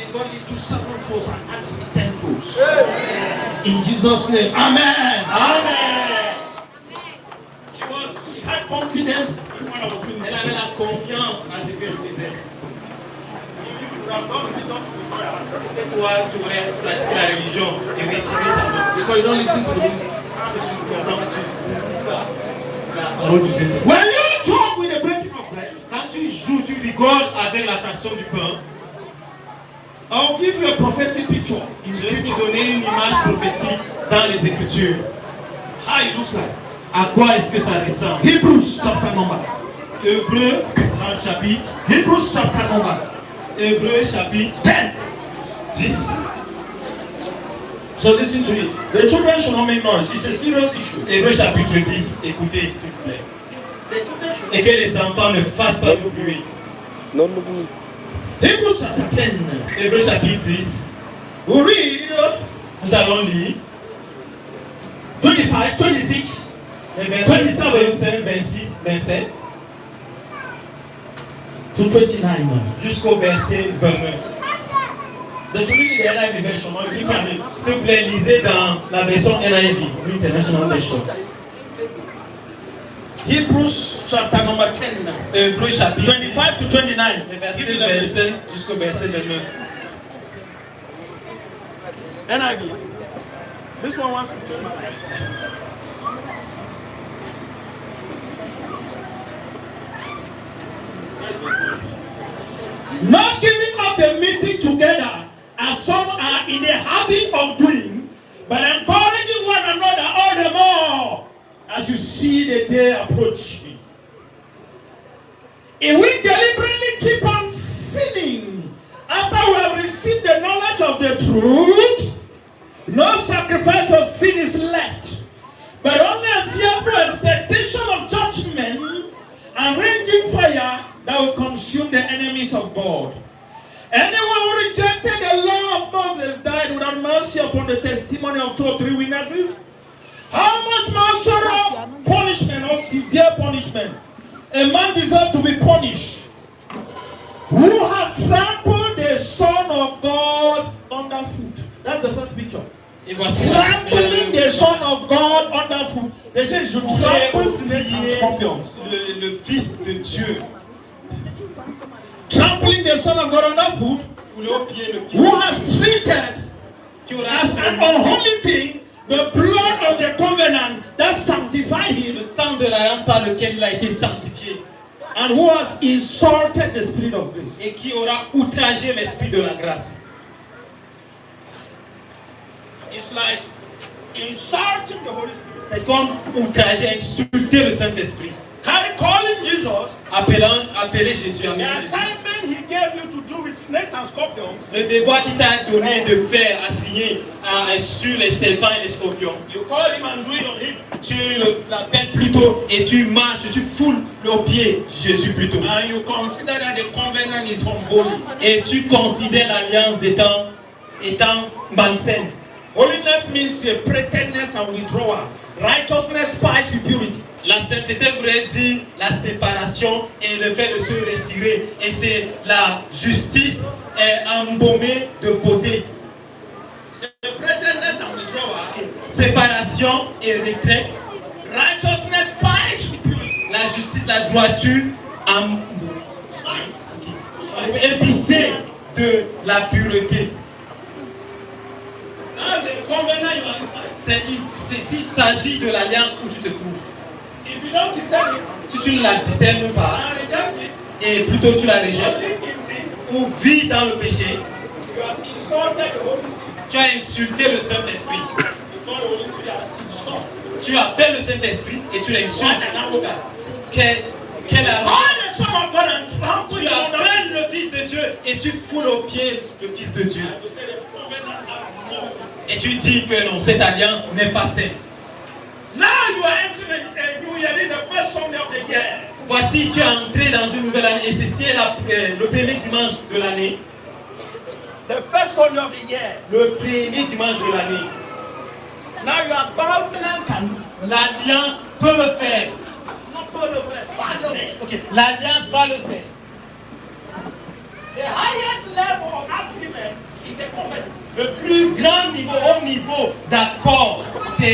May God lift you sevenfold and answer me tenfold. In Jesus' name, Amen. Amen. She had confidence in what I was doing. Elle avait la confiance à ce que je faisais. C'était toi, tu aurais pratiqué la religion et retiré ta main. Because you don't listen to the music. Parce que tu ne saisis pas la parole du Seigneur. When you talk with the breaking of bread, quand tu joues, tu rigoles avec la fraction du pain. I'll give you a prophetic picture. Je vais te donner une image prophétique dans les Écritures. How it looks like. À quoi est-ce que ça ressemble? Hebrews chapter number. Hébreux dans le chapitre. Hebrews chapter number. Hébreux chapitre 10. So listen to it. The children should not make noise. It's a serious issue. Hébreux chapitre 10. Écoutez, s'il vous plaît. Et que les enfants ne fassent pas du bruit. Non, non, non. Hebrews chapter 10. Hébreux chapitre 10. We read. Nous allons lire 25, 26, 27, 25, 26, 27 to 29 jusqu'au verset 29. S'il vous plaît, lisez dans la version NIV, International Version. Hebrews chapter number 10. Hébreux chapitre 25 to 29. Verset 27 jusqu'au verset 29. NIV. This one wants to turn my life. Not giving up the meeting together as some are in the habit of doing, but encouraging one another all the more as you see the day approaching. If we deliberately keep on sinning after we have received the knowledge of the truth, no sacrifice for sin is left, but only a fearful expectation of judgment and raging fire that will consume the enemies of God. Anyone who rejected the law of Moses died without mercy upon the testimony of 2 or 3 witnesses. How much more sorrow, punishment or severe punishment a man deserves to be punished who have trampled the Son of God underfoot. That's the first picture. Trampling the Son of God underfoot. They say you should trample snakes and scorpions. Le Fils de Dieu. Trampling the Son of God underfoot, who has treated as an unholy thing the blood of the covenant that sanctified him, le sang de l'alliance par lequel il a été sanctifié, and who has insulted the Spirit of grace, et qui aura outragé l'esprit de la grâce. It's like insulting the Holy Spirit. C'est comme outrager, insulter le Saint-Esprit. Calling Jesus, appeler Jésus, the assignment he gave you to do with snakes and scorpions, le devoir qu'il t'a donné de faire, assigner sur les serpents et les scorpions. You call him and do it on him. Tu l'appelles plutôt et tu marches, tu foules aux pieds Jésus plutôt. And you consider that the covenant is unholy. Et tu considères l'alliance étant malsaine. Holiness means separateness and withdrawal. Righteousness spies with purity. La sainteté voudrait dire la séparation et le fait de se retirer. Et c'est la justice embaumée de beauté. Separateness and withdrawal. Séparation et retrait. Righteousness spies with purity. La justice, la droiture épicée de la pureté. S'il s'agit de l'alliance où tu te trouves. Si tu ne la discernes pas, et plutôt tu la rejettes, ou vis dans le péché, tu as insulté le Saint-Esprit. Tu appelles le Saint-Esprit et tu l'insultes. Quelle arrogance! Tu appelles le Fils de Dieu et tu foules aux pieds le Fils de Dieu. Et tu dis que non, cette alliance n'est pas saine. Now you are entering a new year. This is the first Sunday of the year. Voici, tu es entré dans une nouvelle année et ceci est le premier dimanche de l'année. The first Sunday of the year. Le premier dimanche de l'année. Now you are about to l'alliance peut le faire. Non, peut le faire. Va le faire. Okay. L'alliance va le faire. The highest level of agreement le plus grand niveau, haut niveau d'accord